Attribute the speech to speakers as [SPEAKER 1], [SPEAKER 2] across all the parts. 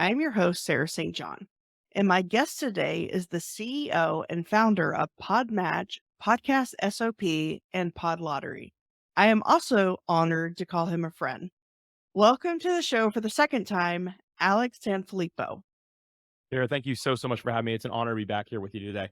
[SPEAKER 1] I'm your host, Sarah St. John, and my guest today is the CEO and founder of PodMatch, PodcastSOP, and PodLottery. I am also honored to call him a friend. Welcome to the show for the second time, Alex Sanfilippo.
[SPEAKER 2] Sarah, thank you so much for having me. It's an honor to be back here with you today.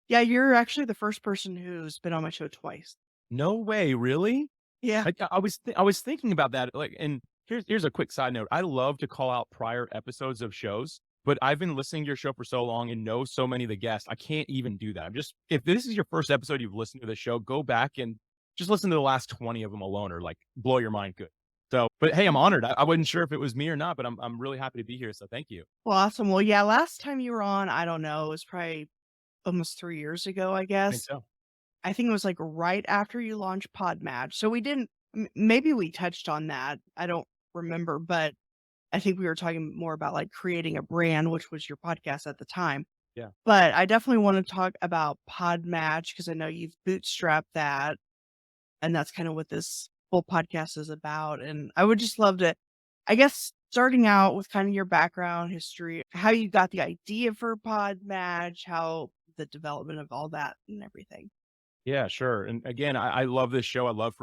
[SPEAKER 1] Yeah, you're actually the first person who's been on my show twice.
[SPEAKER 2] No way, really?
[SPEAKER 1] Yeah.
[SPEAKER 2] I was thinking about that. Like, and here's a quick side note. I love to call out prior episodes of shows, but I've been listening to your show for so long and know so many of the guests. I can't even do that. I'm just if this is your first episode you've listened to the show, go back and just listen to the last 20 of them alone, or like blow your mind good. So, but hey, I'm honored. I wasn't sure if it was me or not, but I'm really happy to be here. So thank you.
[SPEAKER 1] Well, awesome. Well, yeah, last time you were on, I don't know, it was probably almost 3 years ago, I
[SPEAKER 2] I think
[SPEAKER 1] guess.
[SPEAKER 2] so.
[SPEAKER 1] I think it was, like, right after you launched PodMatch, so we didn't maybe we touched on that, I don't remember, but I think we were talking more about, like, creating a brand, which was your podcast at the time.
[SPEAKER 2] Yeah.
[SPEAKER 1] But I definitely wanna talk about PodMatch because I know you've bootstrapped that, and that's kinda what this whole podcast is about, and I would just love to I guess, starting out with kinda your background history, how you got the idea for PodMatch, how the development of all that and everything.
[SPEAKER 2] Yeah, sure. And again, I love this show. I love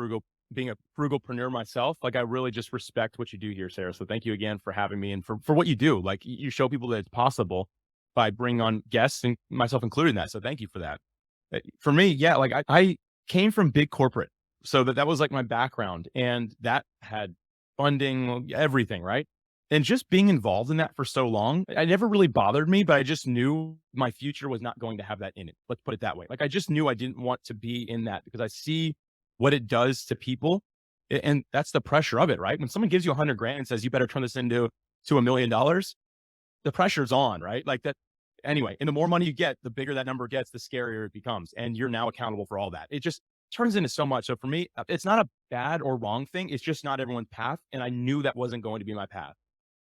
[SPEAKER 2] being a frugalpreneur myself. Like, I really just respect what you do here, Sarah. So thank you again for having me and for what you do. Like, you show people that it's possible by bringing on guests and myself included in that. So thank you for that. For me, yeah, like I came from big corporate. So that was like my background, and that had funding, everything, right? And just being involved in that for so long, it never really bothered me, but I just knew my future was not going to have that in it. Let's put it that way. Like, I just knew I didn't want to be in that because I see what it does to people. And that's the pressure of it, right? When someone gives you 100 grand and says, you better turn this into $1 million, the pressure's on, right? Like that. Anyway, and the more money you get, the bigger that number gets, the scarier it becomes. And you're now accountable for all that. It just turns into so much. So for me, it's not a bad or wrong thing. It's just not everyone's path. And I knew that wasn't going to be my path.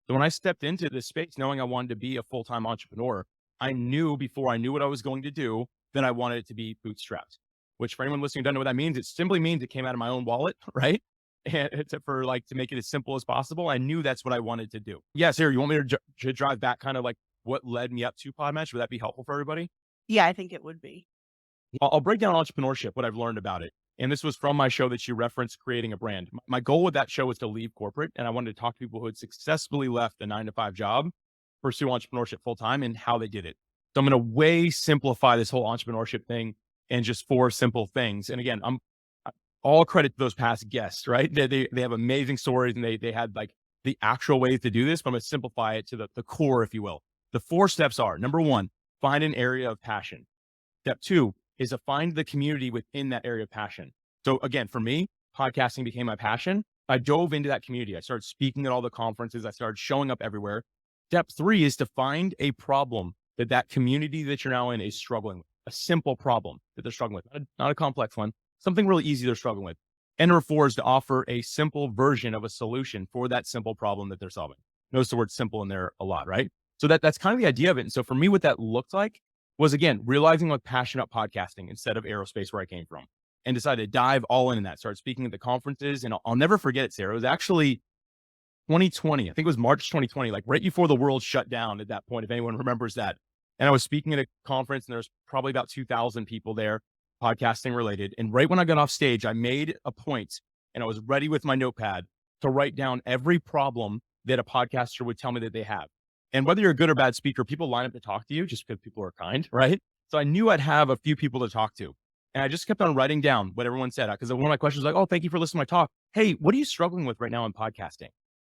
[SPEAKER 2] So when I stepped into this space, knowing I wanted to be a full-time entrepreneur, I knew before I knew what I was going to do, that I wanted it to be bootstrapped, which for anyone listening who doesn't know what that means, it simply means it came out of my own wallet, right? And to make it as simple as possible, I knew that's what I wanted to do. Yeah, Sarah, you want me to drive back kind of like what led me up to PodMatch? Would that be helpful for everybody?
[SPEAKER 1] Yeah, I think it would be.
[SPEAKER 2] I'll break down entrepreneurship, what I've learned about it. And this was from my show that you referenced, Creating a Brand. My goal with that show was to leave corporate, and I wanted to talk to people who had successfully left a 9 to 5 job, pursue entrepreneurship full time, and how they did it. So I'm going to way simplify this whole entrepreneurship thing and just 4 simple things. And again, all credit to those past guests, right? They have amazing stories, and they had like the actual ways to do this, but I'm going to simplify it to the core, if you will. The 4 steps are: number one, find an area of passion. Step two is to find the community within that area of passion. So again, for me, podcasting became my passion. I dove into that community. I started speaking at all the conferences. I started showing up everywhere. Step three is to find a problem that community that you're now in is struggling with. A simple problem that they're struggling with, not a complex one, something really easy they're struggling with. And number four is to offer a simple version of a solution for that simple problem that they're solving. Notice the word simple in there a lot, right? So that's kind of the idea of it. And so for me, what that looked like was, again, realizing I'm passionate about podcasting instead of aerospace, where I came from, and decided to dive all in that. Started speaking at the conferences, and I'll never forget it, Sarah. It was actually 2020. I think it was March 2020, like right before the world shut down at that point, if anyone remembers that. And I was speaking at a conference, and there was probably about 2,000 people there, podcasting related. And right when I got off stage, I made a point, and I was ready with my notepad to write down every problem that a podcaster would tell me that they have. And whether you're a good or bad speaker, people line up to talk to you just because people are kind, right? So I knew I'd have a few people to talk to. And I just kept on writing down what everyone said. Because one of my questions was like, oh, thank you for listening to my talk. Hey, what are you struggling with right now in podcasting?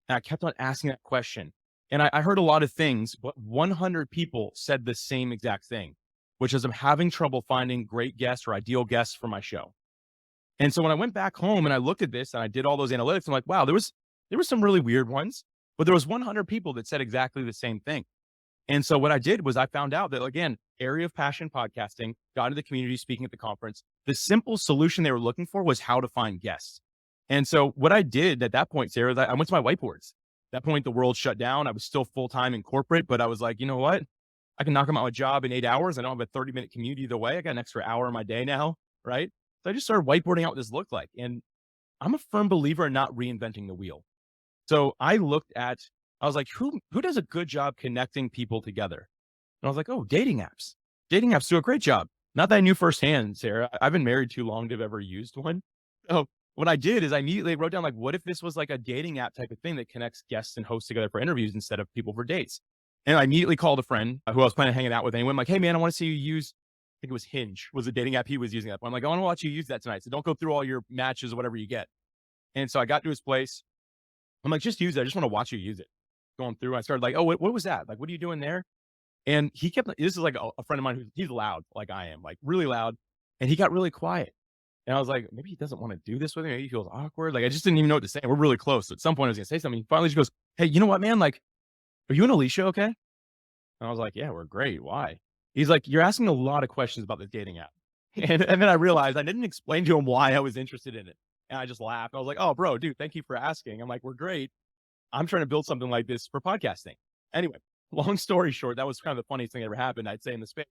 [SPEAKER 2] And I kept on asking that question. And I heard a lot of things, but 100 people said the same exact thing, which is I'm having trouble finding great guests or ideal guests for my show. And so when I went back home and I looked at this and I did all those analytics, I'm like, wow, there were some really weird ones, but there was 100 people that said exactly the same thing. And so what I did was I found out that, again, area of passion podcasting, got into the community, speaking at the conference. The simple solution they were looking for was how to find guests. And so what I did at that point, Sarah, is I went to my whiteboards. At that point, the world shut down. I was still full-time in corporate, but I was like, you know what? I can knock them out my job in 8 hours. I don't have a 30-minute commute either way. I got an extra hour in my day now, right? So I just started whiteboarding out what this looked like. And I'm a firm believer in not reinventing the wheel. So I looked at I was like, who does a good job connecting people together? And I was like, oh, dating apps. Dating apps do a great job. Not that I knew firsthand, Sarah. I've been married too long to have ever used one. So what I did is I immediately wrote down like, what if this was like a dating app type of thing that connects guests and hosts together for interviews instead of people for dates? And I immediately called a friend who I was planning on hanging out with anyway. I'm like, hey man, I want to see you use, I think it was Hinge was a dating app he was using that. I'm like, I want to watch you use that tonight. So don't go through all your matches or whatever you get. And so I got to his place. I'm like, just use it. I just want to watch you use it. Going through, I started like, oh, what was that? Like, what are you doing there? And he kept, this is like a friend of mine he's loud, like I am, like really loud. And he got really quiet. And I was like, maybe he doesn't want to do this with me. Maybe he feels awkward. Like, I just didn't even know what to say. We're really close. So at some point I was going to say something. He finally just goes, hey, you know what, man? Like, are you and Alicia okay? And I was like, yeah, we're great. Why? He's like, you're asking a lot of questions about the dating app. And then I realized I didn't explain to him why I was interested in it. And I just laughed. I was like, oh, bro, dude, thank you for asking. I'm like, we're great. I'm trying to build something like this for podcasting. Anyway, long story short, that was kind of the funniest thing that ever happened, I'd say, in the space.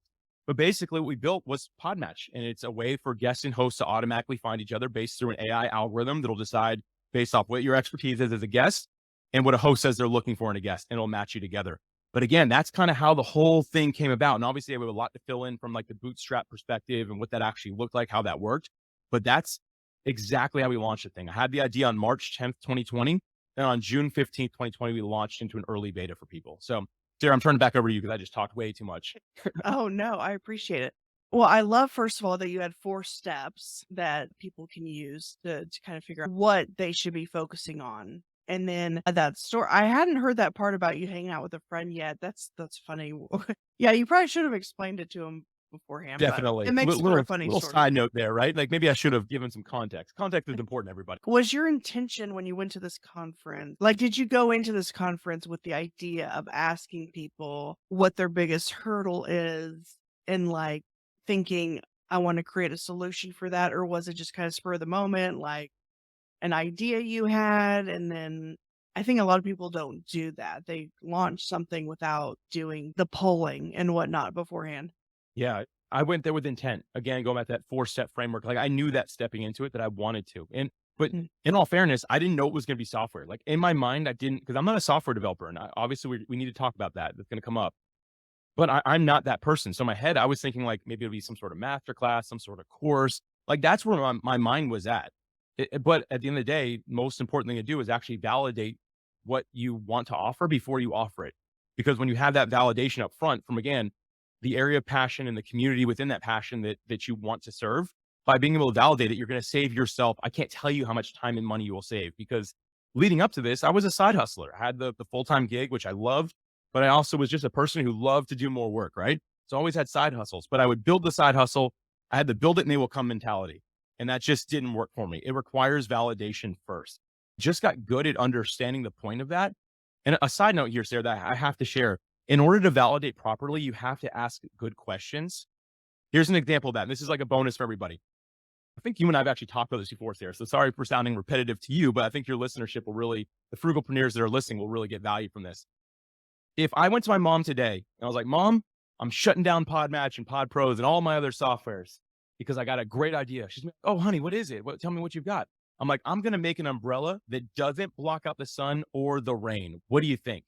[SPEAKER 2] But basically, what we built was PodMatch, and it's a way for guests and hosts to automatically find each other based through an AI algorithm that'll decide based off what your expertise is as a guest and what a host says they're looking for in a guest, and it'll match you together. But again, that's kind of how the whole thing came about. And obviously, I have a lot to fill in from like the Bootstrap perspective and what that actually looked like, how that worked. But that's exactly how we launched the thing. I had the idea on March 10th, 2020. And on June 15th, 2020, we launched into an early beta for people. So, Sarah, I'm turning back over to you because I just talked way too much.
[SPEAKER 1] Oh, no, I appreciate it. Well, I love, first of all, that you had 4 steps that people can use to kind of figure out what they should be focusing on. And then that story, I hadn't heard that part about you hanging out with a friend yet. That's funny. Yeah, you probably should have explained it to him beforehand, but
[SPEAKER 2] Definitely.
[SPEAKER 1] it makes for a funny
[SPEAKER 2] Little
[SPEAKER 1] story.
[SPEAKER 2] side note there, right? Like maybe I should have given some context. Context is important, everybody.
[SPEAKER 1] Was your intention when you went to this conference, like, did you go into this conference with the idea of asking people what their biggest hurdle is and like thinking, I want to create a solution for that? Or was it just kind of spur of the moment, like an idea you had? And then I think a lot of people don't do that. They launch something without doing the polling and whatnot beforehand.
[SPEAKER 2] Yeah. I went there with intent. Again, going back to that 4-step framework. Like I knew that stepping into it that I wanted to. But
[SPEAKER 1] Mm.
[SPEAKER 2] in all fairness, I didn't know it was going to be software. Like in my mind, I didn't, because I'm not a software developer. And obviously we need to talk about that. That's going to come up. But I'm not that person. So in my head, I was thinking like maybe it'll be some sort of master class, some sort of course. Like that's where my mind was at. But at the end of the day, most important thing to do is actually validate what you want to offer before you offer it. Because when you have that validation up front from, again, the area of passion and the community within that passion that you want to serve, by being able to validate it, you're going to save yourself. I can't tell you how much time and money you will save, because leading up to this, I was a side hustler. I had the full-time gig, which I loved, but I also was just a person who loved to do more work, right? So I always had side hustles, but I would build the side hustle. I had the build it and they will come mentality. And that just didn't work for me. It requires validation first. Just got good at understanding the point of that. And a side note here, Sarah, that I have to share. In order to validate properly, you have to ask good questions. Here's an example of that. And this is like a bonus for everybody. I think you and I have actually talked about this before, Sarah. So sorry for sounding repetitive to you, but I think your listenership will really, the frugalpreneurs that are listening will really get value from this. If I went to my mom today and I was like, Mom, I'm shutting down PodMatch and PodPros and all my other softwares because I got a great idea. She's like, oh, honey, what is it? Tell me what you've got. I'm like, I'm going to make an umbrella that doesn't block out the sun or the rain. What do you think?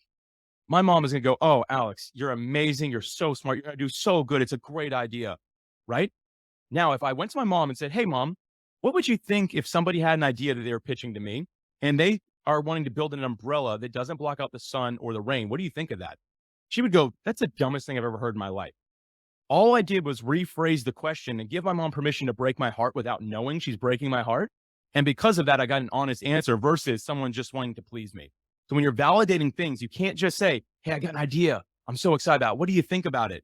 [SPEAKER 2] My mom is going to go, oh, Alex, you're amazing. You're so smart. You're going to do so good. It's a great idea. Right? Now, if I went to my mom and said, hey, Mom, what would you think if somebody had an idea that they were pitching to me and they are wanting to build an umbrella that doesn't block out the sun or the rain? What do you think of that? She would go, that's the dumbest thing I've ever heard in my life. All I did was rephrase the question and give my mom permission to break my heart without knowing she's breaking my heart. And because of that, I got an honest answer versus someone just wanting to please me. So when you're validating things, you can't just say, hey, I got an idea. I'm so excited about it. What do you think about it?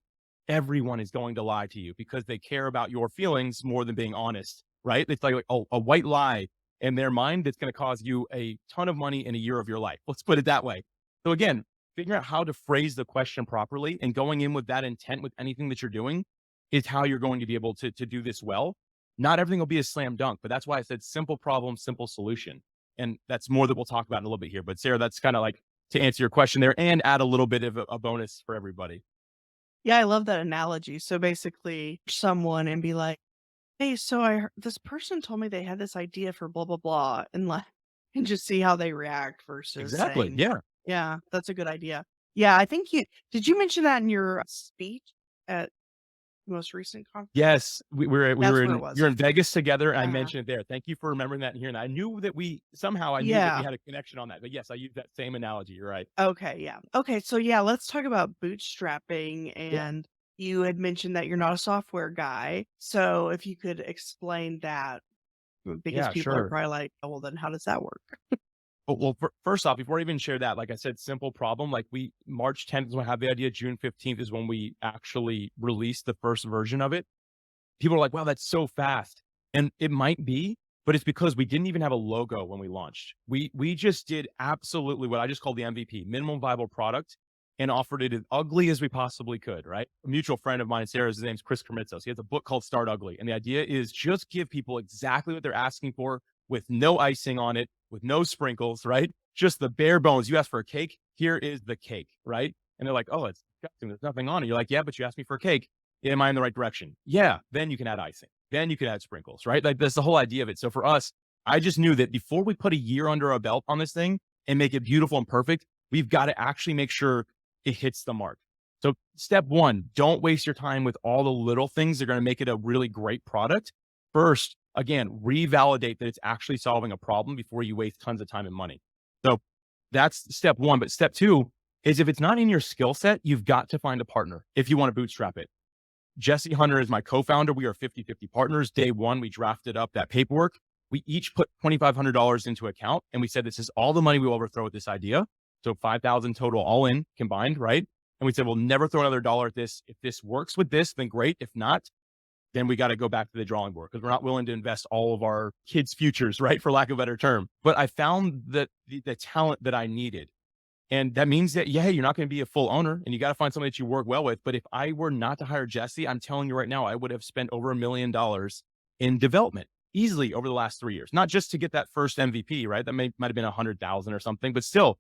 [SPEAKER 2] Everyone is going to lie to you because they care about your feelings more than being honest, right? It's like a white lie in their mind that's going to cause you a ton of money in a year of your life. Let's put it that way. So again, figuring out how to phrase the question properly and going in with that intent with anything that you're doing is how you're going to be able to do this well. Not everything will be a slam dunk, but that's why I said simple problem, simple solution. And that's more that we'll talk about in a little bit here. But Sarah, that's kind of like to answer your question there and add a little bit of a bonus for everybody.
[SPEAKER 1] Yeah, I love that analogy. So basically, someone and be like, hey, so this person told me they had this idea for blah, blah, blah, and like, and just see how they react versus
[SPEAKER 2] Exactly.
[SPEAKER 1] saying,
[SPEAKER 2] Yeah.
[SPEAKER 1] Yeah, that's a good idea. Yeah, I think did you mention that in your speech at the most recent conference?
[SPEAKER 2] Yes,
[SPEAKER 1] That's where it
[SPEAKER 2] we were
[SPEAKER 1] was.
[SPEAKER 2] in Vegas together, and I
[SPEAKER 1] Uh-huh.
[SPEAKER 2] mentioned it there. Thank you for remembering that and hearing that. I knew that I knew that we
[SPEAKER 1] Yeah.
[SPEAKER 2] had a connection on that. But yes, I used that same analogy. You're right.
[SPEAKER 1] Okay, yeah. Okay, so yeah, let's talk about bootstrapping.
[SPEAKER 2] Yeah.
[SPEAKER 1] And you had mentioned that you're not a software guy. So if you could explain that, because
[SPEAKER 2] Yeah,
[SPEAKER 1] people are
[SPEAKER 2] sure.
[SPEAKER 1] probably like, oh, well, then how does that work?
[SPEAKER 2] First off, before I even share that, like I said, simple problem. Like March 10th is when I had the idea. June 15th is when we actually released the first version of it. People are like, wow, that's so fast. And it might be, but it's because we didn't even have a logo when we launched. We just did absolutely what I just called the MVP, minimum viable product, and offered it as ugly as we possibly could, right? A mutual friend of mine, Sarah, his name's Chris Kermitzos. He has a book called Start Ugly. And the idea is just give people exactly what they're asking for with no icing on it, with no sprinkles, right? Just the bare bones. You asked for a cake. Here is the cake, right? And they're like, oh, it's disgusting. There's nothing on it. You're like, yeah, but you asked me for a cake. Am I in the right direction? Yeah. Then you can add icing. Then you can add sprinkles, right? Like that's the whole idea of it. So for us, I just knew that before we put a year under our belt on this thing and make it beautiful and perfect, we've got to actually make sure it hits the mark. So step one, don't waste your time with all the little things that are going to make it a really great product. First, again, revalidate that it's actually solving a problem before you waste tons of time and money. So that's step one. But step two is if it's not in your skill set, you've got to find a partner if you want to bootstrap it. Jesse Hunter is my co-founder. We are 50-50 partners. Day one, we drafted up that paperwork. We each put $2,500 into account, and we said, this is all the money we will ever throw at this idea. So 5,000 total all in combined, right? And we said, we'll never throw another dollar at this. If this works with this, then great. If not, then we got to go back to the drawing board because we're not willing to invest all of our kids' futures, right? For lack of a better term. But I found that the talent that I needed. And that means that, yeah, you're not going to be a full owner and you got to find somebody that you work well with. But if I were not to hire Jesse, I'm telling you right now, I would have spent over $1 million in development easily over the last 3 years, not just to get that first MVP, right? That might have been 100,000 or something, but still,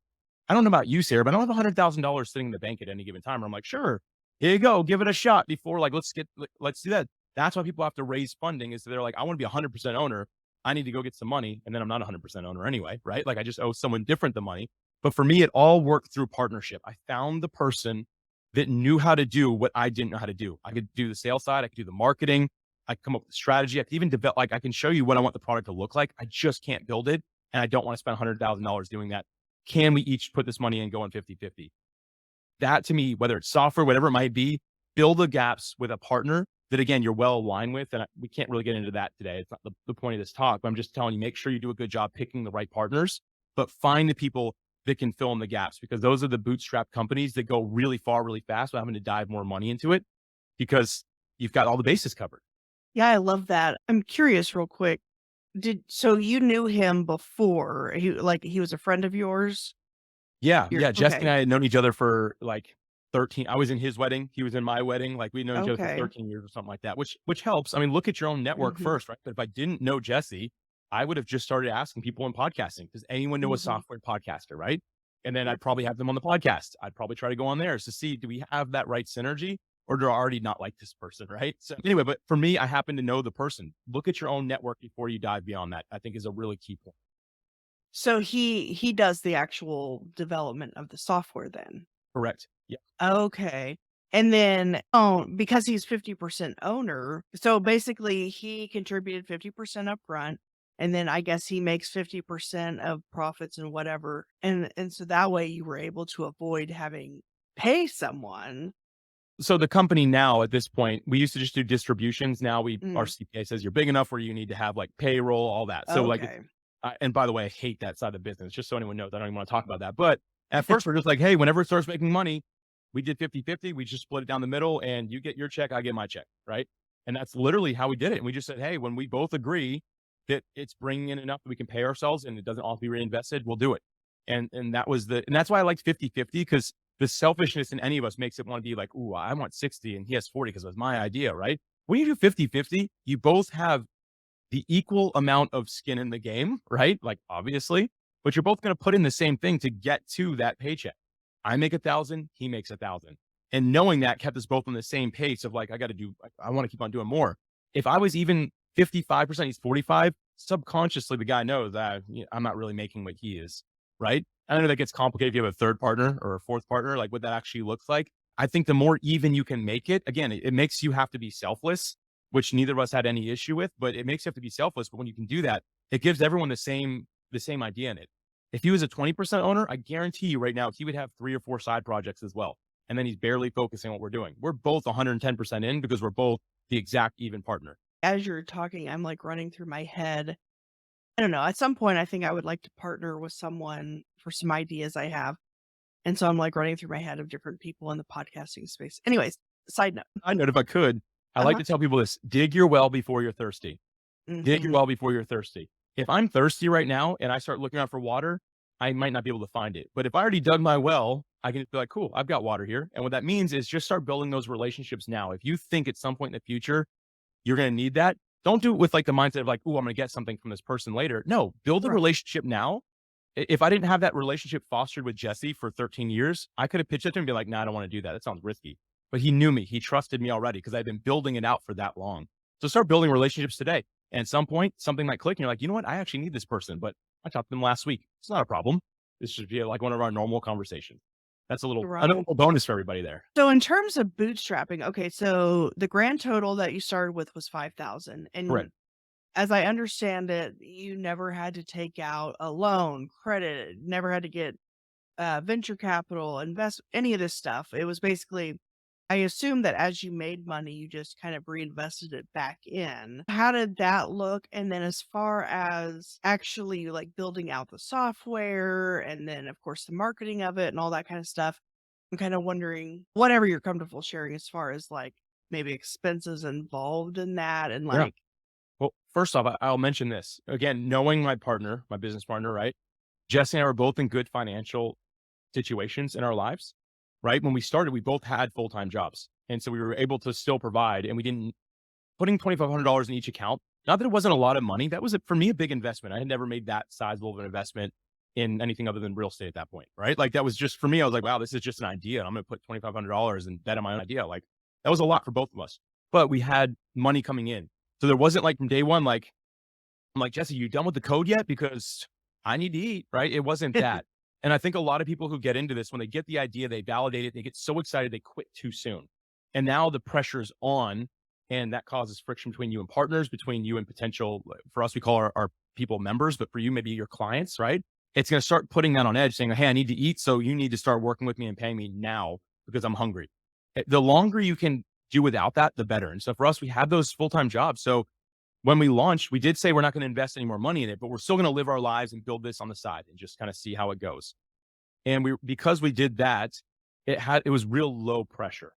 [SPEAKER 2] I don't know about you, Sarah, but I don't have $100,000 sitting in the bank at any given time. Where I'm like, sure, here you go, give it a shot before like, let's do that. That's why people have to raise funding is they're like, I want to be 100% owner. I need to go get some money. And then I'm not 100% owner anyway, right? Like I just owe someone different the money. But for me, it all worked through partnership. I found the person that knew how to do what I didn't know how to do. I could do the sales side. I could do the marketing. I could come up with a strategy. I could even develop, like I can show you what I want the product to look like. I just can't build it. And I don't want to spend $100,000 doing that. Can we each put this money in going 50-50? That to me, whether it's software, whatever it might be, build the gaps with a partner that again, you're well aligned with. And we can't really get into that today. It's not the point of this talk, but I'm just telling you, make sure you do a good job picking the right partners, but find the people that can fill in the gaps because those are the bootstrap companies that go really far, really fast without having to dive more money into it because you've got all the bases covered.
[SPEAKER 1] Yeah, I love that. I'm curious real quick. So you knew him before? He was a friend of yours?
[SPEAKER 2] Yeah.
[SPEAKER 1] You're
[SPEAKER 2] Yeah. Jesse and
[SPEAKER 1] okay.
[SPEAKER 2] I had known each other for like 13. I was in his wedding. He was in my wedding. Like we'd known each other for
[SPEAKER 1] Okay.
[SPEAKER 2] 13 years or something like that, which helps. I mean, look at your own network
[SPEAKER 1] Mhm.
[SPEAKER 2] first, right? But if I didn't know Jesse, I would have just started asking people in podcasting. Does anyone know a
[SPEAKER 1] Mhm.
[SPEAKER 2] software podcaster, right? And then I'd probably have them on the podcast. I'd probably try to go on theirs to see, do we have that right synergy or do I already not like this person, right? So anyway, but for me, I happen to know the person. Look at your own network before you dive beyond that, I think is a really key point.
[SPEAKER 1] So he does the actual development of the software then?
[SPEAKER 2] Correct. Yeah.
[SPEAKER 1] Okay. And then, because he's 50% owner, so basically he contributed 50% upfront, and then I guess he makes 50% of profits and whatever. And so that way you were able to avoid having pay someone.
[SPEAKER 2] So the company now at this point, we used to just do distributions. Now our
[SPEAKER 1] Mm,
[SPEAKER 2] CPA says you're big enough where you need to have like payroll, all that. So like,
[SPEAKER 1] okay.
[SPEAKER 2] and by the way, I hate that side of the business. Just so anyone knows, I don't even want to talk about that. But at first, we're just like, hey, whenever it starts making money, we did 50-50. We just split it down the middle, and you get your check, I get my check, right? And that's literally how we did it. And we just said, hey, when we both agree that it's bringing in enough that we can pay ourselves and it doesn't all have to be reinvested, we'll do it. And that's why I liked 50-50 because the selfishness in any of us makes it want to be like, ooh, I want 60 and he has 40 because it was my idea, right? When you do 50-50, you both have the equal amount of skin in the game, right? Like obviously, but you're both going to put in the same thing to get to that paycheck. I make 1,000, he makes 1,000. And knowing that kept us both on the same pace of like, I want to keep on doing more. If I was even 55%, he's 45, subconsciously, the guy knows that I'm not really making what he is, right? I know that gets complicated if you have a third partner or a fourth partner, like what that actually looks like. I think the more even you can make it, again, it makes you have to be selfless, which neither of us had any issue with, but it makes you have to be selfless. But when you can do that, it gives everyone the same idea in it. If he was a 20% owner, I guarantee you right now, he would have 3 or 4 side projects as well. And then he's barely focusing on what we're doing. We're both 110% in because we're both the exact even partner.
[SPEAKER 1] As you're talking, I'm like running through my head. I don't know. At some point, I think I would like to partner with someone for some ideas I have. And so I'm like running through my head of different people in the podcasting space. Anyways, side note.
[SPEAKER 2] I know if I could, I like
[SPEAKER 1] Uh-huh.
[SPEAKER 2] to tell people this: dig your well before you're thirsty. Dig your
[SPEAKER 1] Mhm.
[SPEAKER 2] well before you're thirsty. If I'm thirsty right now and I start looking out for water, I might not be able to find it. But if I already dug my well, I can be like, cool, I've got water here. And what that means is just start building those relationships now. If you think at some point in the future you're going to need that, don't do it with like the mindset of like, oh, I'm going to get something from this person later. No, build a
[SPEAKER 1] Right.
[SPEAKER 2] relationship now. If I didn't have that relationship fostered with Jesse for 13 years, I could have pitched it to him and be like, nah, I don't want to do that. That sounds risky. But he knew me. He trusted me already because I've been building it out for that long. So start building relationships today. And at some point, something might click and you're like, you know what? I actually need this person, but I talked to them last week. It's not a problem. This should be like one of our normal conversations. That's a little
[SPEAKER 1] Right.
[SPEAKER 2] bonus for everybody there.
[SPEAKER 1] So in terms of bootstrapping, okay, so the grand total that you started with was 5,000.
[SPEAKER 2] Correct.
[SPEAKER 1] And as I understand it, you never had to take out a loan, credit, never had to get venture capital, invest any of this stuff. It was basically, I assume that as you made money, you just kind of reinvested it back in. How did that look? And then as far as actually like building out the software and then of course the marketing of it and all that kind of stuff, I'm kind of wondering whatever you're comfortable sharing as far as like maybe expenses involved in that and
[SPEAKER 2] Yeah.
[SPEAKER 1] like,
[SPEAKER 2] Well, first off, I'll mention this again, knowing my partner, my business partner, right? Jesse and I were both in good financial situations in our lives, right? When we started, we both had full-time jobs. And so we were able to still provide and we didn't putting $2,500 in each account. Not that it wasn't a lot of money. That was for me a big investment. I had never made that sizable of an investment in anything other than real estate at that point, right? Like that was just for me. I was like, wow, this is just an idea. I'm going to put $2,500 and bet on my own idea. Like that was a lot for both of us, but we had money coming in. So there wasn't like from day one, like, I'm like, Jesse, you done with the code yet? Because I need to eat, right? It wasn't that. And I think a lot of people who get into this, when they get the idea, they validate it, they get so excited, they quit too soon. And now the pressure's on, and that causes friction between you and partners, between you and potential, for us, we call our people members, but for you, maybe your clients, right? It's going to start putting that on edge saying, hey, I need to eat. So you need to start working with me and paying me now because I'm hungry. The longer you can do without that, the better. And so for us, we have those full-time jobs. So when we launched, we did say we're not going to invest any more money in it, but we're still going to live our lives and build this on the side and just kind of see how it goes. And because we did that, it was real low pressure.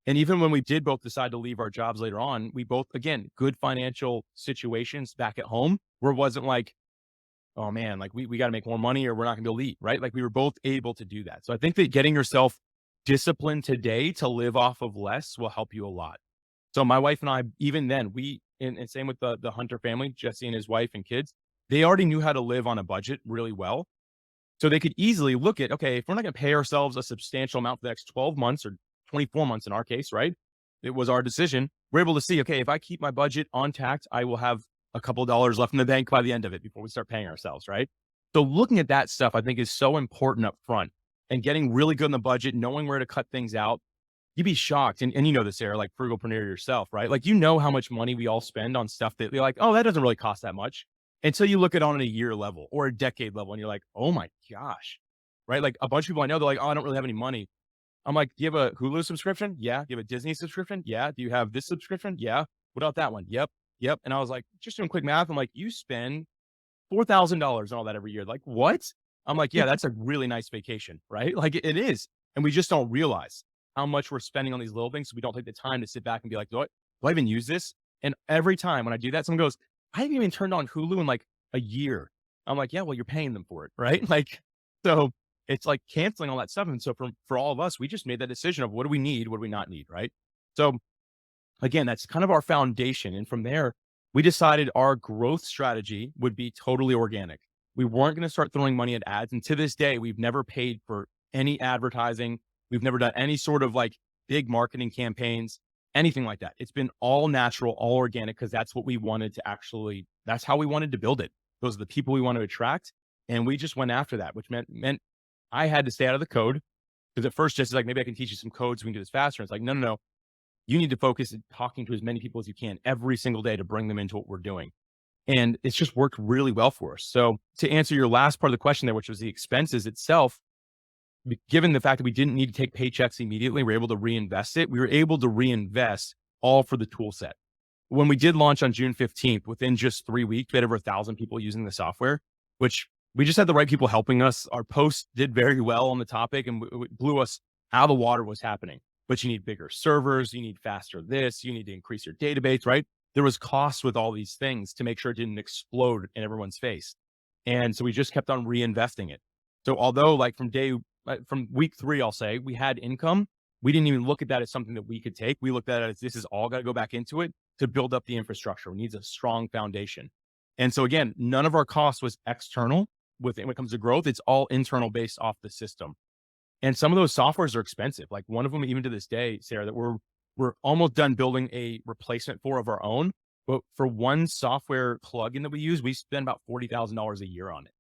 [SPEAKER 2] And even when we did both decide to leave our jobs later on, we both, again, good financial situations back at home where it wasn't like, oh man, like we got to make more money or we're not going to be able to eat, right? Like we were both able to do that. So I think that getting yourself disciplined today to live off of less will help you a lot. So my wife and I, even then, and same with the Hunter family, Jesse and his wife and kids, they already knew how to live on a budget really well. So they could easily look at, okay, if we're not going to pay ourselves a substantial amount for the next 12 months or 24 months in our case, right? It was our decision. We're able to see, okay, if I keep my budget on tact, I will have a couple of dollars left in the bank by the end of it before we start paying ourselves, right? So looking at that stuff, I think is so important up front and getting really good in the budget, knowing where to cut things out. You'd be shocked. And you know this, Sarah, like frugalpreneur yourself, right? Like, you know how much money we all spend on stuff that you're like, oh, that doesn't really cost that much. Until you look at it on a year level or a decade level and you're like, oh my gosh, right? Like a bunch of people I know, they're like, oh, I don't really have any money. I'm like, do you have a Hulu subscription? Yeah. Do you have a Disney subscription? Yeah. Do you have this subscription? Yeah. What about that one? Yep. Yep. And I was like, just doing quick math. I'm like, you spend $4,000 and all that every year. Like, what? I'm like, yeah, that's a really nice vacation, right? Like it is. And we just don't realize how much we're spending on these little things. So we don't take the time to sit back and be like, do I even use this? And every time when I do that, someone goes, I haven't even turned on Hulu in like a year. I'm like, yeah, well, you're paying them for it, right? Like, so it's like canceling all that stuff. And so for all of us, we just made that decision of what do we need? What do we not need? Right. So again, that's kind of our foundation. And from there, we decided our growth strategy would be totally organic. We weren't going to start throwing money at ads. And to this day, we've never paid for any advertising. We've never done any sort of like big marketing campaigns, anything like that. It's been all natural, all organic, because that's what we wanted to actually, that's how we wanted to build it. Those are the people we want to attract. And we just went after that, which meant I had to stay out of the code because at first, just like, maybe I can teach you some code so we can do this faster. And it's like, no, no, no. You need to focus on talking to as many people as you can every single day to bring them into what we're doing. And it's just worked really well for us. So to answer your last part of the question there, which was the expenses itself, given the fact that we didn't need to take paychecks immediately, we're able to reinvest it. We were able to reinvest all for the tool set. When we did launch on June 15th, within just 3 weeks, we had over 1,000 people using the software, which we just had the right people helping us. Our post did very well on the topic and it blew us out of the water what's happening. But you need bigger servers, you need faster this, you need to increase your database, right? There was costs with all these things to make sure it didn't explode in everyone's face. And so we just kept on reinvesting it. So although like from week 3, I'll say we had income, we didn't even look at that as something that we could take. We looked at it as this is all got to go back into it to build up the infrastructure. It needs a strong foundation. And so again, none of our cost was external when it comes to growth. It's all internal based off the system. And some of those softwares are expensive. Like one of them, even to this day, Sarah, that we're almost done building a replacement for of our own. But for one software plugin that we use, we spend about $40,000 a year on it.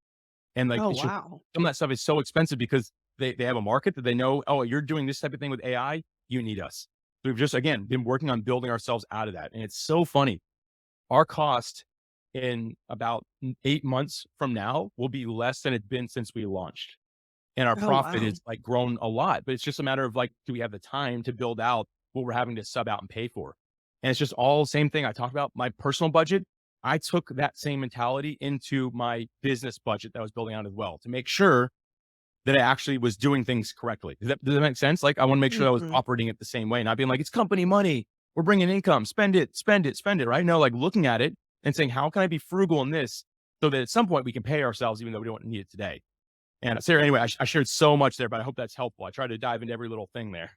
[SPEAKER 2] And like
[SPEAKER 1] Oh,
[SPEAKER 2] it's just,
[SPEAKER 1] wow.
[SPEAKER 2] some of that stuff is so expensive because they have a market that they know, oh, you're doing this type of thing with AI, you need us. So we've just, again, been working on building ourselves out of that. And it's so funny. Our cost in about 8 months from now will be less than it's been since we launched. And our
[SPEAKER 1] Oh,
[SPEAKER 2] profit
[SPEAKER 1] wow.
[SPEAKER 2] is like grown a lot, but it's just a matter of like, do we have the time to build out what we're having to sub out and pay for? And it's just all the same thing I talked about. My personal budget, I took that same mentality into my business budget that I was building out as well to make sure that I actually was doing things correctly. Does that make sense? Like I want to make sure I was
[SPEAKER 1] Mhm.
[SPEAKER 2] operating it the same way, not being like, it's company money. We're bringing income, spend it, spend it, spend it, right? No, like looking at it and saying, how can I be frugal in this so that at some point we can pay ourselves, even though we don't need it today? And Sarah, anyway, I shared so much there, but I hope that's helpful. I tried to dive into every little thing there.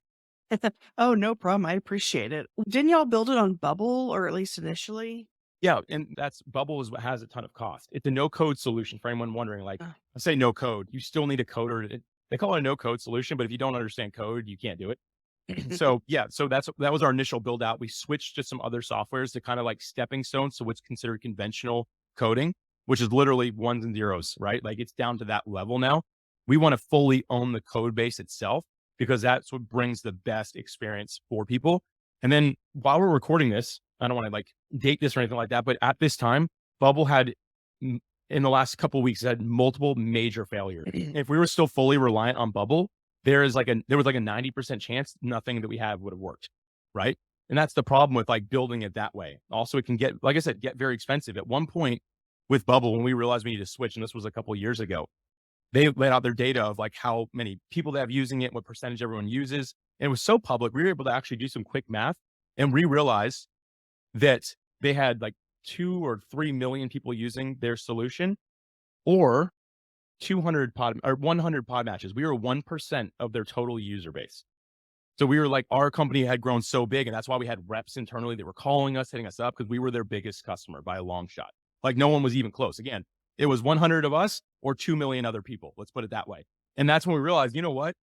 [SPEAKER 1] Oh, no problem. I appreciate it. Didn't y'all build it on Bubble, or at least initially?
[SPEAKER 2] Yeah, and that's Bubble is what has a ton of cost. It's a no code solution for anyone wondering. Like,
[SPEAKER 1] Uh,
[SPEAKER 2] I say no code, you still need a coder. They call it a no code solution, but if you don't understand code, you can't do it. So yeah, so that was our initial build out. We switched to some other softwares to kind of like stepping stones. So what's considered conventional coding, which is literally ones and zeros, right? Like it's down to that level now. We want to fully own the code base itself because that's what brings the best experience for people. And then while we're recording this, I don't want to like date this or anything like that, but at this time, Bubble had in the last couple of weeks had multiple major failures. If we were still fully reliant on Bubble, there was like a 90% chance nothing that we have would have worked. Right. And that's the problem with like building it that way. Also, it can get, like I said, get very expensive. At one point with Bubble, when we realized we need to switch, and this was a couple of years ago, they laid out their data of like how many people they have using it, what percentage everyone uses. And it was so public, we were able to actually do some quick math and we realized that they had like 2 or 3 million people using their solution or 100 pod matches. We were 1% of their total user base. So we were like, our company had grown so big, and that's why we had reps internally that were calling us, hitting us up, because we were their biggest customer by a long shot. Like no one was even close. Again, it was 100 of us or 2 million other people. Let's put it that way. And that's when we realized, you know what?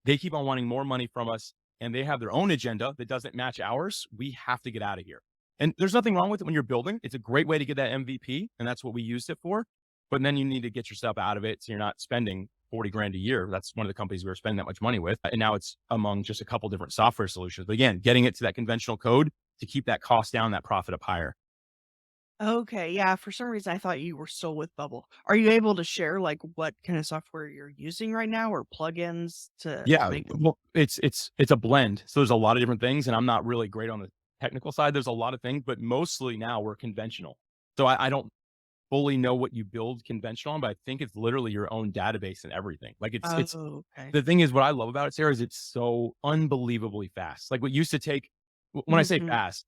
[SPEAKER 2] They keep on wanting more money from us and they have their own agenda that doesn't match ours. We have to get out of here. And there's nothing wrong with it when you're building. It's a great way to get that MVP. And that's what we used it for. But then you need to get yourself out of it so you're not spending 40 grand a year. That's one of the companies we were spending that much money with. And now it's among just a couple different software solutions. But again, getting it to that conventional code to keep that cost down, that profit up higher.
[SPEAKER 1] Okay, yeah, for some reason I thought you were still with Bubble. Are you able to share like what kind of software you're using right now or plugins to
[SPEAKER 2] Yeah,
[SPEAKER 1] make
[SPEAKER 2] well, it's a blend. So there's a lot of different things, and I'm not really great on the technical side. There's a lot of things, but mostly now we're conventional. So I don't fully know what you build conventional on, but I think it's literally your own database and everything. Like it's
[SPEAKER 1] Oh, okay.
[SPEAKER 2] the thing is what I love about it, Sarah, is it's so unbelievably fast. Like what used to take when I say
[SPEAKER 1] Mhm.
[SPEAKER 2] fast,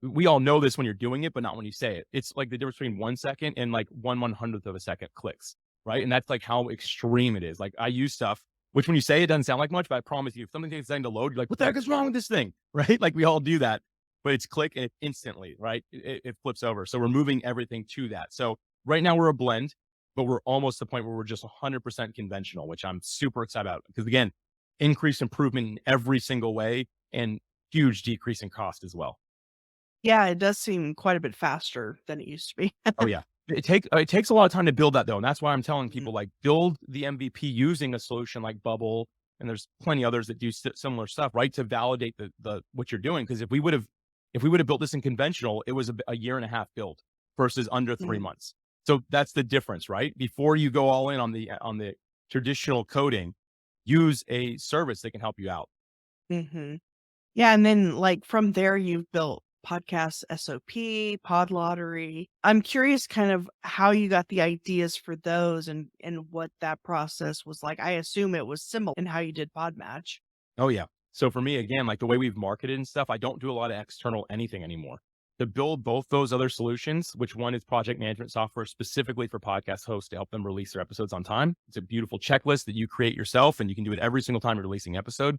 [SPEAKER 2] we all know this when you're doing it, but not when you say it. It's like the difference between 1 second and like 1/100th of a second clicks, right? And that's like how extreme it is. Like I use stuff, which when you say it doesn't sound like much, but I promise you, if something takes a second to load, you're like, what the heck is wrong with this thing? Right? Like we all do that, but it's click and it instantly, right? It flips over. So we're moving everything to that. So right now we're a blend, but we're almost to the point where we're just 100% conventional, which I'm super excited about because again, increased improvement in every single way and huge decrease in cost as well.
[SPEAKER 1] Yeah, it does seem quite a bit faster than it used to be.
[SPEAKER 2] Oh yeah. It takes a lot of time to build that though. And that's why I'm telling
[SPEAKER 1] Mhm.
[SPEAKER 2] people like build the MVP using a solution like Bubble. And there's plenty others that do similar stuff, right? To validate the what you're doing. Because if we would have built this in conventional, it was a year and a half build versus under 3 months. So that's the difference, right? Before you go all in on the traditional coding, use a service that can help you out.
[SPEAKER 1] Mm-hmm. Yeah, and then, like, from there, you've built PodcastSOP, PodLottery. I'm curious kind of how you got the ideas for those and what that process was like. I assume it was similar in how you did PodMatch.
[SPEAKER 2] Oh yeah. So for me, again, like the way we've marketed and stuff, I don't do a lot of external anything anymore. To build both those other solutions, which one is project management software specifically for podcast hosts to help them release their episodes on time. It's a beautiful checklist that you create yourself and you can do it every single time you're releasing an episode.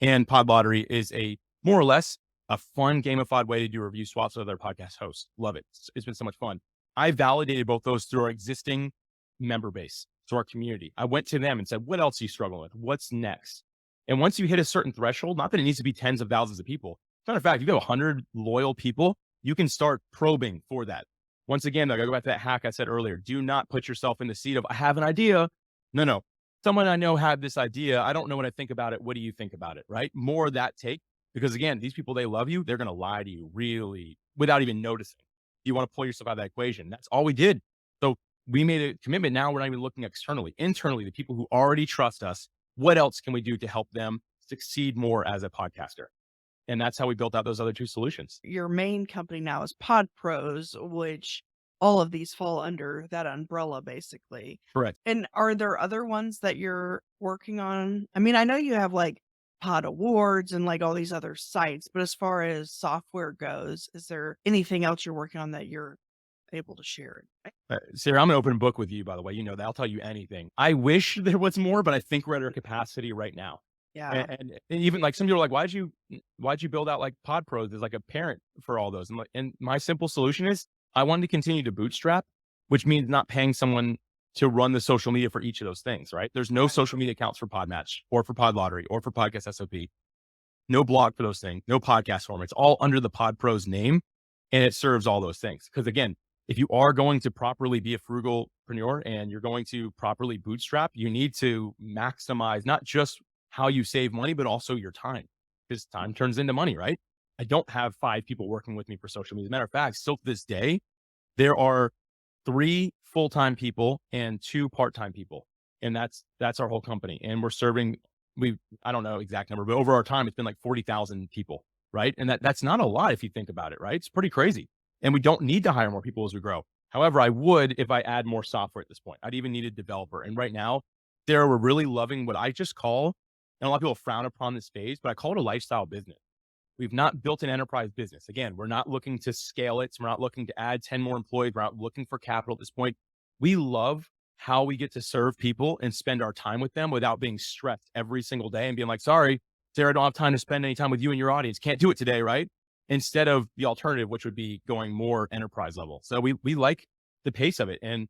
[SPEAKER 2] And Pod Lottery is a more or less a fun gamified way to do review swaps with other podcast hosts. Love it. It's been so much fun. I validated both those through our existing member base, to our community. I went to them and said, what else are you struggling with? What's next? And once you hit a certain threshold, not that it needs to be tens of thousands of people. As a matter of fact, if you have 100 loyal people, you can start probing for that. Once again, I go back to that hack I said earlier. Do not put yourself in the seat of, I have an idea. No, no. Someone I know had this idea. I don't know what I think about it. What do you think about it? Right? More of that take. Because again, these people, they love you. They're going to lie to you really without even noticing. You want to pull yourself out of that equation. That's all we did. So we made a commitment. Now we're not even looking externally. Internally, the people who already trust us, what else can we do to help them succeed more as a podcaster? And that's how we built out those other two solutions.
[SPEAKER 1] Your main company now is PodPros, which all of these fall under that umbrella, basically.
[SPEAKER 2] Correct.
[SPEAKER 1] And are there other ones that you're working on? I mean, I know you have like Pod Awards and like all these other sites, but as far as software goes, is there anything else you're working on that you're able to share?
[SPEAKER 2] Sarah, I'm an open book with you, by the way. You know that. I'll tell you anything. I wish there was more, but I think we're at our capacity right now.
[SPEAKER 1] Yeah.
[SPEAKER 2] And even like some people are like, why'd you build out like PodPros as like a parent for all those? And my simple solution is I wanted to continue to bootstrap, which means not paying someone to run the social media for each of those things, right? There's no
[SPEAKER 1] Right.
[SPEAKER 2] social media accounts for PodMatch or for PodLottery or for Podcast SOP. No blog for those things, no podcast form. It's all under the PodPros name and it serves all those things. Because again, if you are going to properly be a frugalpreneur and you're going to properly bootstrap, you need to maximize not just how you save money, but also your time because time turns into money, right? I don't have 5 people working with me for social media. As a matter of fact, still to this day, there are 3 full-time people and 2 part-time people. And that's our whole company. And we're serving, I don't know exact number, but over our time, it's been like 40,000 people, right? And that's not a lot if you think about it, right? It's pretty crazy. And we don't need to hire more people as we grow. However, I would if I add more software at this point. I'd even need a developer. And right now, Sarah, we're really loving what I just call, and a lot of people frown upon this phase, but I call it a lifestyle business. We've not built an enterprise business. Again, we're not looking to scale it. So we're not looking to add 10 more employees. We're not looking for capital at this point. We love how we get to serve people and spend our time with them without being stressed every single day and being like, sorry, Sarah, I don't have time to spend any time with you and your audience. Can't do it today, right? Instead of the alternative, which would be going more enterprise level. So we like the pace of it. And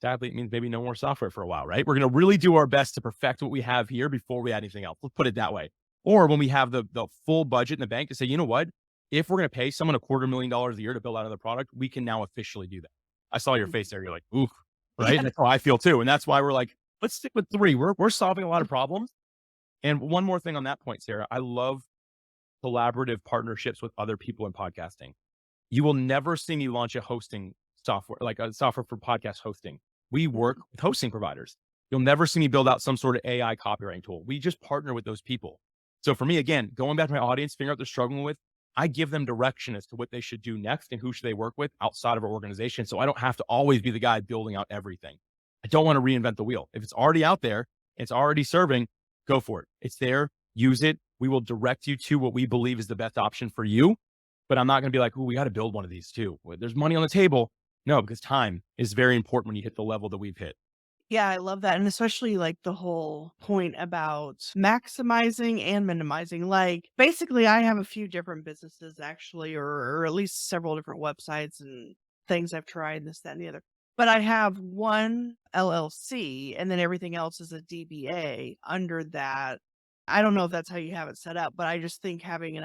[SPEAKER 2] sadly, it means maybe no more software for a while, right? We're going to really do our best to perfect what we have here before we add anything else. Let's put it that way. Or when we have the full budget in the bank to say, you know what? If we're going to pay someone $250,000 a year to build out another product, we can now officially do that. I saw your face there. You're like, ooh, right?
[SPEAKER 1] Yeah.
[SPEAKER 2] And that's how I feel too. And that's why we're like, let's stick with 3. We're solving a lot of problems. And one more thing on that point, Sarah, I love collaborative partnerships with other people in podcasting. You will never see me launch a hosting software, like a software for podcast hosting. We work with hosting providers. You'll never see me build out some sort of AI copywriting tool. We just partner with those people. So for me, again, going back to my audience, figuring out what they're struggling with, I give them direction as to what they should do next and who should they work with outside of our organization. So I don't have to always be the guy building out everything. I don't want to reinvent the wheel. If it's already out there, it's already serving, go for it. It's there, use it. We will direct you to what we believe is the best option for you. But I'm not going to be like, oh, we got to build one of these too. There's money on the table. No, because time is very important when you hit the level that we've hit.
[SPEAKER 1] Yeah, I love that. And especially like the whole point about maximizing and minimizing. Like basically I have a few different businesses actually, or at least several different websites and things I've tried, this, that, and the other. But I have one LLC and then everything else is a DBA under that. I don't know if that's how you have it set up, but I just think having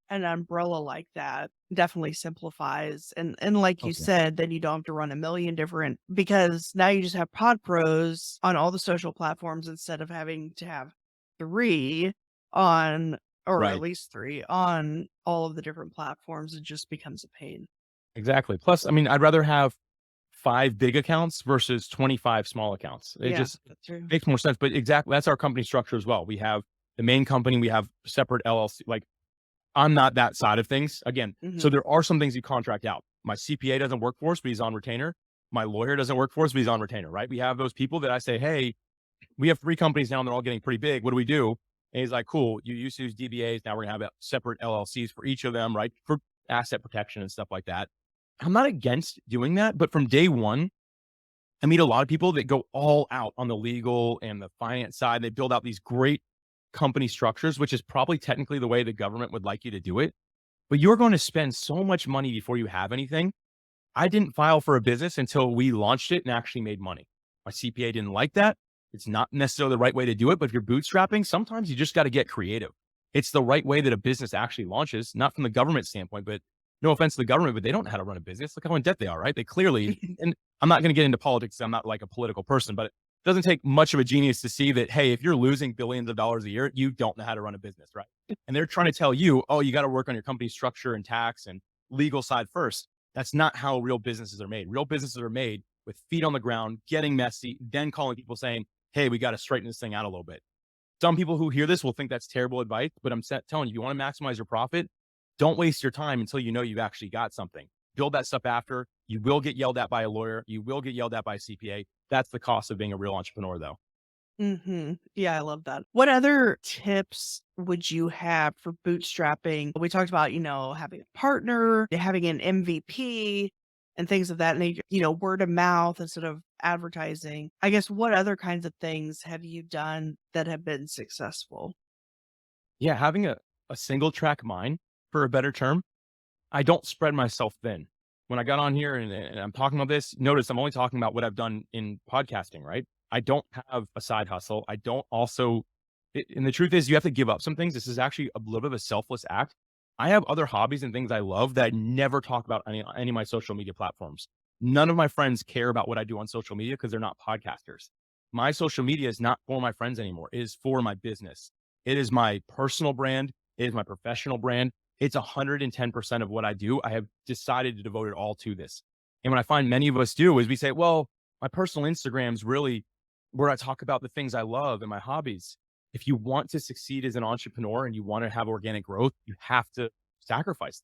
[SPEAKER 1] an umbrella like that definitely simplifies. And like
[SPEAKER 2] Oh,
[SPEAKER 1] you
[SPEAKER 2] yeah.
[SPEAKER 1] said, then you don't have to run a million different, because now you just have PodPros on all the social platforms instead of having to have 3 on, or at
[SPEAKER 2] Right.
[SPEAKER 1] least 3 on all of the different platforms. It just becomes a pain.
[SPEAKER 2] Exactly. Plus, I mean, I'd rather have 5 big accounts versus 25 small accounts. It
[SPEAKER 1] Yeah,
[SPEAKER 2] just
[SPEAKER 1] that's true.
[SPEAKER 2] makes more sense. But exactly, that's our company structure as well. We have the main company, we have separate LLC. Like, I'm not that side of things. Again, so
[SPEAKER 1] Mhm.
[SPEAKER 2] there are some things you contract out. My CPA doesn't work for us, but he's on retainer. My lawyer doesn't work for us, but he's on retainer, right? We have those people that I say, hey, we have 3 companies now and they're all getting pretty big. What do we do? And he's like, cool, you used to use DBAs. Now we're going to have separate LLCs for each of them, right? For asset protection and stuff like that. I'm not against doing that, but from day one, I meet a lot of people that go all out on the legal and the finance side. They build out these great company structures, which is probably technically the way the government would like you to do it. But you're going to spend so much money before you have anything. I didn't file for a business until we launched it and actually made money. My CPA didn't like that. It's not necessarily the right way to do it, but if you're bootstrapping, sometimes you just got to get creative. It's the right way that a business actually launches, not from the government standpoint, but no offense to the government, but they don't know how to run a business. Look how in debt they are, right? They clearly, and I'm not going to get into politics. I'm not like a political person, but it doesn't take much of a genius to see that, hey, if you're losing billions of dollars a year, you don't know how to run a business, right? And they're trying to tell you, oh, you got to work on your company structure and tax and legal side first. That's not how real businesses are made. Real businesses are made with feet on the ground, getting messy, then calling people saying, hey, we got to straighten this thing out a little bit. Some people who hear this will think that's terrible advice, but I'm telling you, if you want to maximize your profit, don't waste your time until you know you've actually got something. Build that stuff after. You will get yelled at by a lawyer. You will get yelled at by a CPA. That's the cost of being a real entrepreneur, though.
[SPEAKER 1] Mhm. Yeah, I love that. What other tips would you have for bootstrapping? We talked about, having a partner, having an MVP and things of that nature, word of mouth instead of advertising. I guess what other kinds of things have you done that have been successful?
[SPEAKER 2] Yeah, having a single track mind, for a better term, I don't spread myself thin. When I got on here and I'm talking about this, notice I'm only talking about what I've done in podcasting, right? I don't have a side hustle. I don't also, and the truth is, you have to give up some things. This is actually a little bit of a selfless act. I have other hobbies and things I love that I never talk about any of my social media platforms. None of my friends care about what I do on social media because they're not podcasters. My social media is not for my friends anymore. It is for my business. It is my personal brand. It is my professional brand. It's 110% of what I do. I have decided to devote it all to this. And what I find many of us do is we say, well, my personal Instagram's really where I talk about the things I love and my hobbies. If you want to succeed as an entrepreneur and you want to have organic growth, you have to sacrifice.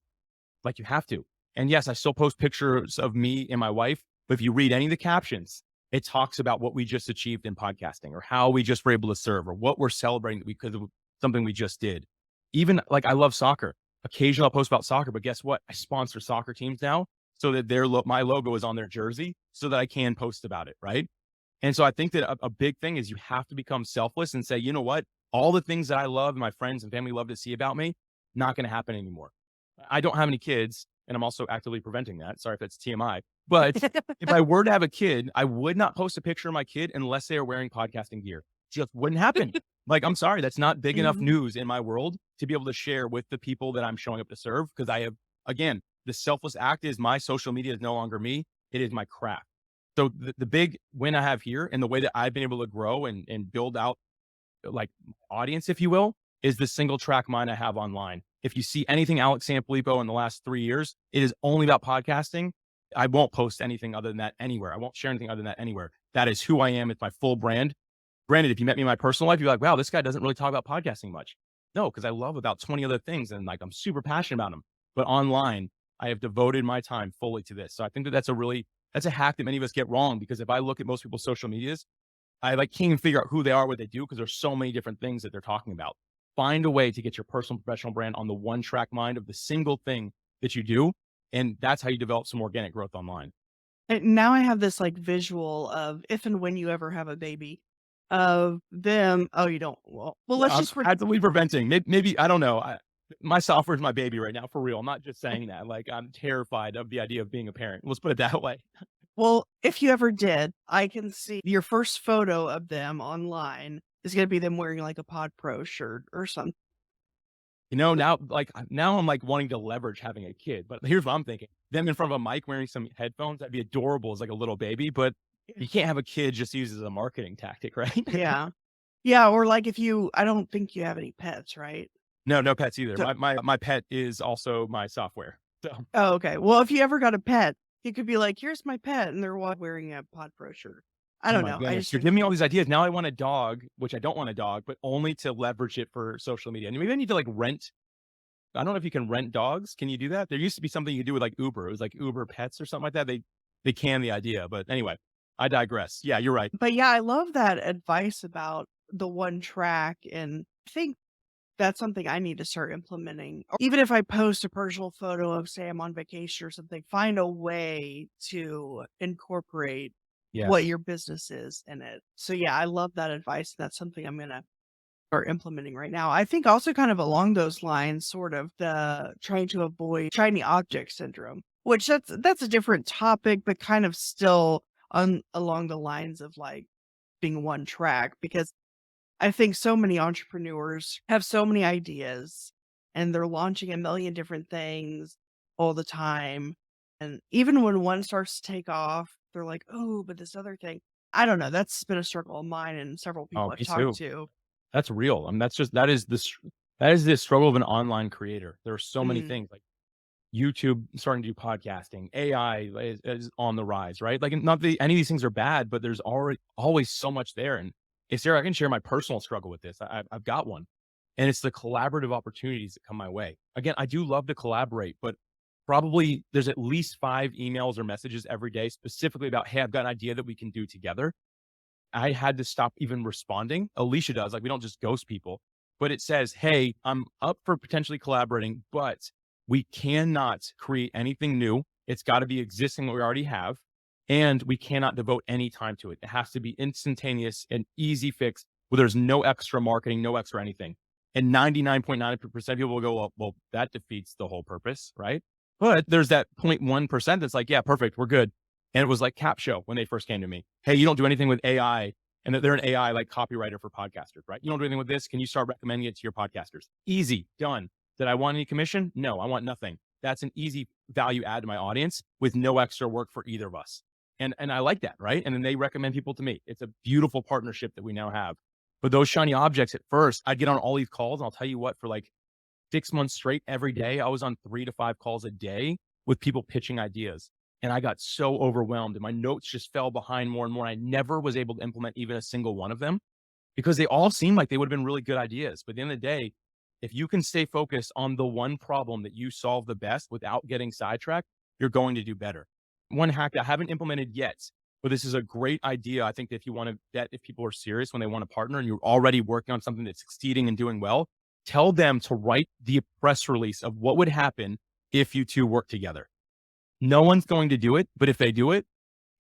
[SPEAKER 2] Like you have to. And yes, I still post pictures of me and my wife, but if you read any of the captions, it talks about what we just achieved in podcasting or how we just were able to serve or what we're celebrating because of something we just did. Even like I love soccer. Occasionally I'll post about soccer, but guess what? I sponsor soccer teams now so that my logo is on their jersey so that I can post about it. Right. And so I think that a big thing is you have to become selfless and say, you know what? All the things that I love and my friends and family love to see about me, not going to happen anymore. I don't have any kids, and I'm also actively preventing that. Sorry if that's TMI. But if I were to have a kid, I would not post a picture of my kid unless they are wearing podcasting gear. Just wouldn't happen. Like, I'm sorry, that's not big enough
[SPEAKER 1] Mhm.
[SPEAKER 2] news in my world to be able to share with the people that I'm showing up to serve. Because I have, again, the selfless act is my social media is no longer me, it is my craft. So the big win I have here and the way that I've been able to grow and build out like audience, if you will, is the single track mind I have online. If you see anything Alex Sanfilippo in the last 3 years, it is only about podcasting. I won't post anything other than that anywhere. I won't share anything other than that anywhere. That is who I am. It's my full brand. Granted, if you met me in my personal life, you're like, wow, this guy doesn't really talk about podcasting much. No, because I love about 20 other things and like I'm super passionate about them. But online, I have devoted my time fully to this. So I think that that's a hack that many of us get wrong because if I look at most people's social medias, I like can't even figure out who they are, what they do, because there's so many different things that they're talking about. Find a way to get your personal professional brand on the one track mind of the single thing that you do. And that's how you develop some organic growth online.
[SPEAKER 1] And now I have this like visual of if and when you ever have a baby of them. Oh, you don't. Well, let's
[SPEAKER 2] I'm
[SPEAKER 1] just
[SPEAKER 2] actively preventing. Maybe I don't know. My software is my baby right now, for real. I'm not just saying that. Like I'm terrified of the idea of being a parent. Let's put it that way.
[SPEAKER 1] Well, if you ever did, I can see your first photo of them online is gonna be them wearing, like, a PodPro shirt or something.
[SPEAKER 2] Now I'm like wanting to leverage having a kid, but here's what I'm thinking. Them in front of a mic wearing some headphones, that'd be adorable as like a little baby, but you can't have a kid just used as a marketing tactic, right?
[SPEAKER 1] Yeah. Yeah, or like I don't think you have any pets, right?
[SPEAKER 2] No, no pets either.
[SPEAKER 1] So
[SPEAKER 2] My pet is also my software. So,
[SPEAKER 1] oh, okay. Well, if you ever got a pet, you could be like, "Here's my pet," and they're wearing a PodPro shirt. I
[SPEAKER 2] oh
[SPEAKER 1] don't
[SPEAKER 2] my
[SPEAKER 1] know. I
[SPEAKER 2] goodness,
[SPEAKER 1] just
[SPEAKER 2] you're
[SPEAKER 1] think
[SPEAKER 2] giving me all these ideas. Now I want a dog, which I don't want a dog, but only to leverage it for social media. And maybe I need to like rent. I don't know if you can rent dogs. Can you do that? There used to be something you could do with like Uber. It was like Uber Pets or something like that. They can the idea, but anyway, I digress. Yeah, you're right.
[SPEAKER 1] but yeah, I love that advice about the one track, and I think that's something I need to start implementing. Or even if I post a personal photo of, say, I'm on vacation or something, find a way to incorporate what
[SPEAKER 2] Yes.
[SPEAKER 1] your business is in it. So yeah, I love that advice. That's something I'm gonna start implementing right now. I think also kind of along those lines, sort of the trying to avoid shiny object syndrome, which that's a different topic, but kind of still on along the lines of like being one track, because I think so many entrepreneurs have so many ideas and they're launching a million different things all the time. And even when one starts to take off, they're like, oh, but this other thing. I don't know. That's been a struggle of mine and several people
[SPEAKER 2] Oh,
[SPEAKER 1] I've
[SPEAKER 2] me
[SPEAKER 1] talked
[SPEAKER 2] too.
[SPEAKER 1] to.
[SPEAKER 2] That's real. I mean, that is the struggle of an online creator. There are so many
[SPEAKER 1] Mm,
[SPEAKER 2] things like YouTube starting to do podcasting, AI is on the rise, right? Like, not that any of these things are bad, but there's already always so much there. And if Sarah, I can share my personal struggle with this. I've got one, and it's the collaborative opportunities that come my way. Again, I do love to collaborate, but probably there's at least 5 emails or messages every day specifically about, hey, I've got an idea that we can do together. I had to stop even responding. Alicia does, like, we don't just ghost people, but it says, hey, I'm up for potentially collaborating, but we cannot create anything new. It's got to be existing what we already have. And we cannot devote any time to it. It has to be instantaneous and easy fix where there's no extra marketing, no extra anything. And 99.9% of people will go, well, that defeats the whole purpose, right? But there's that 0.1% that's like, yeah, perfect, we're good. And it was like Cap Show when they first came to me. Hey, you don't do anything with AI. And that they're an AI like copywriter for podcasters, right? You don't do anything with this. Can you start recommending it to your podcasters? Easy, done. Did I want any commission? No, I want nothing. That's an easy value add to my audience with no extra work for either of us. And I like that, right? And then they recommend people to me. It's a beautiful partnership that we now have. But those shiny objects at first, I'd get on all these calls, and I'll tell you what, for like 6 months straight, every day, I was on 3 to 5 calls a day with people pitching ideas. And I got so overwhelmed and my notes just fell behind more and more. I never was able to implement even a single one of them because they all seemed like they would have been really good ideas. But at the end of the day, if you can stay focused on the one problem that you solve the best without getting sidetracked, you're going to do better. One hack that I haven't implemented yet, but this is a great idea. I think that if people are serious when they want to partner and you're already working on something that's succeeding and doing well, tell them to write the press release of what would happen if you two work together. No one's going to do it, but if they do it,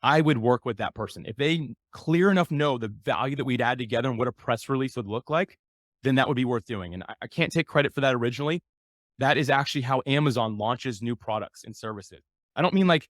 [SPEAKER 2] I would work with that person. If they clear enough know the value that we'd add together and what a press release would look like, then that would be worth doing. And I can't take credit for that originally. That is actually how Amazon launches new products and services. I don't mean like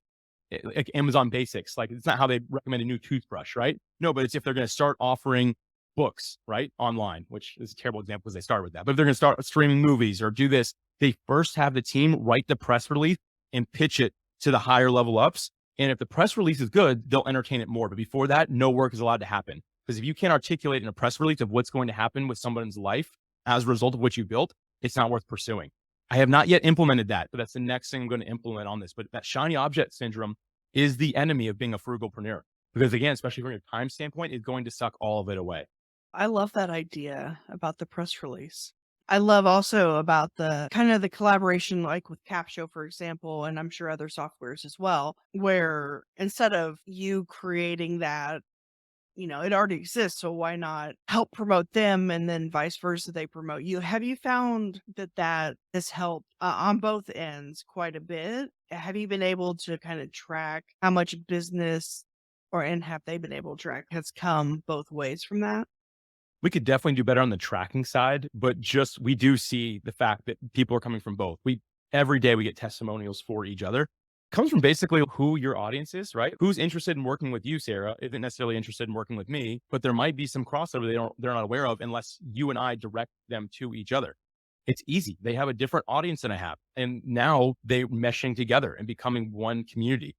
[SPEAKER 2] Amazon Basics. Like, it's not how they recommend a new toothbrush, right? No, but it's if they're going to start offering books, right, online, which is a terrible example because they started with that. But if they're going to start streaming movies or do this, they first have the team write the press release and pitch it to the higher level ups. And if the press release is good, they'll entertain it more. But before that, no work is allowed to happen. Because if you can't articulate in a press release of what's going to happen with someone's life as a result of what you built, it's not worth pursuing. I have not yet implemented that, but that's the next thing I'm going to implement on this. But that shiny object syndrome is the enemy of being a frugalpreneur. Because again, especially from your time standpoint, it's going to suck all of it away.
[SPEAKER 1] I love that idea about the press release. I love also about the kind of the collaboration, like with Capshow, for example, and I'm sure other softwares as well, where instead of you creating that, it already exists. So why not help promote them and then vice versa, they promote you? Have you found that has helped on both ends quite a bit? Have you been able to kind of track how much business and have they been able to track has come both ways from that?
[SPEAKER 2] We could definitely do better on the tracking side, but just we do see the fact that people are coming from both. Every day we get testimonials for each other. Comes from basically who your audience is, right? Who's interested in working with you, Sarah, isn't necessarily interested in working with me, but there might be some crossover they're not aware of unless you and I direct them to each other. It's easy. They have a different audience than I have. And now they're meshing together and becoming one community.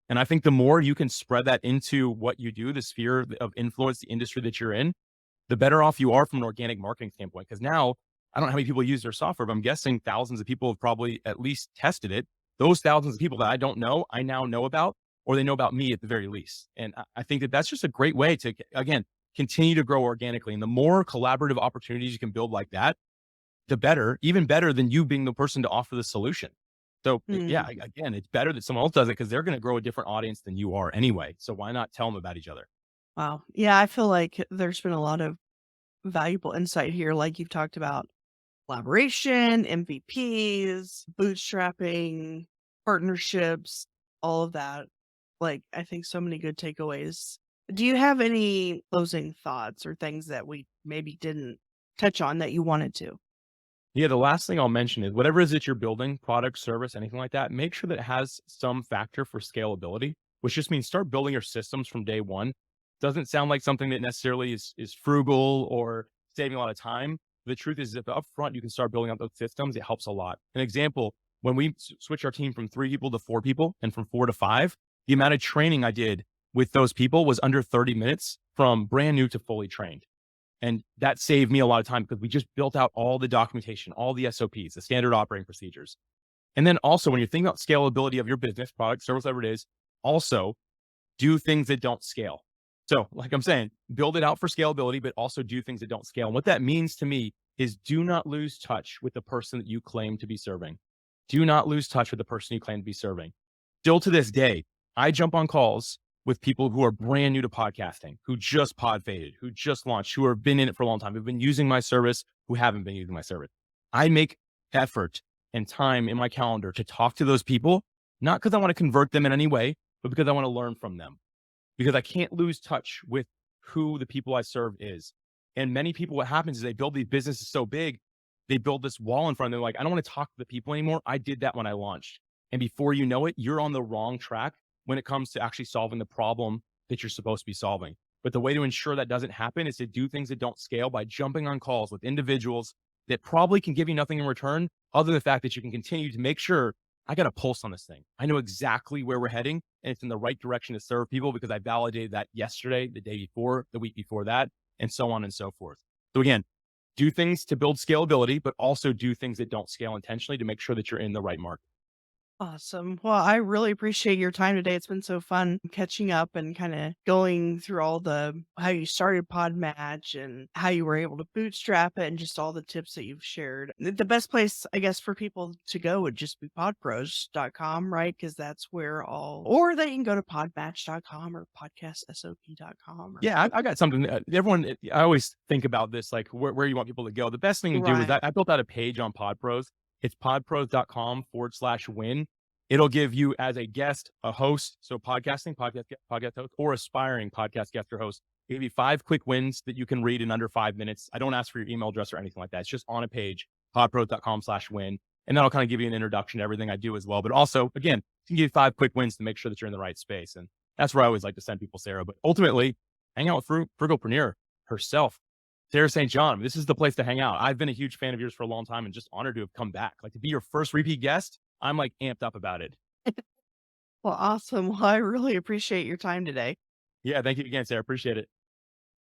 [SPEAKER 2] And I think the more you can spread that into what you do, the sphere of influence, the industry that you're in, the better off you are from an organic marketing standpoint. Because now I don't know how many people use their software, but I'm guessing thousands of people have probably at least tested it. Those thousands of people that I don't know, I now know about, or they know about me at the very least. And I think that that's just a great way to, again, continue to grow organically. And the more collaborative opportunities you can build like that, the better, even better than you being the person to offer the solution. So yeah,
[SPEAKER 1] Mm,
[SPEAKER 2] again, it's better that someone else does it because they're going to grow a different audience than you are anyway. So why not tell them about each other?
[SPEAKER 1] wow. Yeah, I feel like there's been a lot of valuable insight here, like you've talked about collaboration, MVPs, bootstrapping, partnerships, all of that. Like, I think so many good takeaways. Do you have any closing thoughts or things that we maybe didn't touch on that you wanted to?
[SPEAKER 2] Yeah, the last thing I'll mention is whatever it is that you're building, product, service, anything like that, make sure that it has some factor for scalability, which just means start building your systems from day one. Doesn't sound like something that necessarily is frugal or saving a lot of time. The truth is, if upfront you can start building out those systems, it helps a lot. An example, when we switched our team from 3 people to 4 people and from 4 to 5, the amount of training I did with those people was under 30 minutes from brand new to fully trained. And that saved me a lot of time because we just built out all the documentation, all the SOPs, the standard operating procedures. And then also, when you're thinking about scalability of your business, product, service, whatever it is, also do things that don't scale. So, like I'm saying, build it out for scalability, but also do things that don't scale. And what that means to me is do not lose touch with the person that you claim to be serving. Do not lose touch with the person you claim to be serving. Still to this day, I jump on calls with people who are brand new to podcasting, who just pod faded, who just launched, who have been in it for a long time, who've been using my service, who haven't been using my service. I make effort and time in my calendar to talk to those people, not because I want to convert them in any way, but because I want to learn from them. Because I can't lose touch with who the people I serve is. And many people, what happens is they build these businesses so big, they build this wall in front of them. They're like, I don't want to talk to the people anymore. I did that when I launched. And before you know it, you're on the wrong track when it comes to actually solving the problem that you're supposed to be solving. But the way to ensure that doesn't happen is to do things that don't scale by jumping on calls with individuals that probably can give you nothing in return, other than the fact that you can continue to make sure I got a pulse on this thing. I know exactly where we're heading and it's in the right direction to serve people because I validated that yesterday, the day before, the week before that, and so on and so forth. So again, do things to build scalability, but also do things that don't scale intentionally to make sure that you're in the right market.
[SPEAKER 1] Awesome. Well, I really appreciate your time today. It's been so fun catching up and kind of going through all the how you started PodMatch and how you were able to bootstrap it and just all the tips that you've shared. The best place, I guess, for people to go would just be podpros.com, right? Because that's where all, or they can go to podmatch.com or podcastsop.com. Or,
[SPEAKER 2] Yeah, I got something. Everyone, I always think about this, like where you want people to go. The best thing to do is
[SPEAKER 1] right.
[SPEAKER 2] I built out a page on PodPros. It's podpros.com/win. It'll give you as a guest, a host, so podcast host, or aspiring podcast guest or host. It'll give you 5 quick wins that you can read in under 5 minutes. I don't ask for your email address or anything like that. It's just on a page, podpros.com/win. And that'll kind of give you an introduction to everything I do as well. But also, again, it can give you 5 quick wins to make sure that you're in the right space. And that's where I always like to send people, Sarah. But ultimately, hang out with Frugopreneur herself, Sarah St. John. This is the place to hang out. I've been a huge fan of yours for a long time and just honored to have come back. Like to be your first repeat guest, I'm like amped up about it.
[SPEAKER 1] Well, awesome. Well, I really appreciate your time today.
[SPEAKER 2] Yeah, thank you again, Sarah. Appreciate it.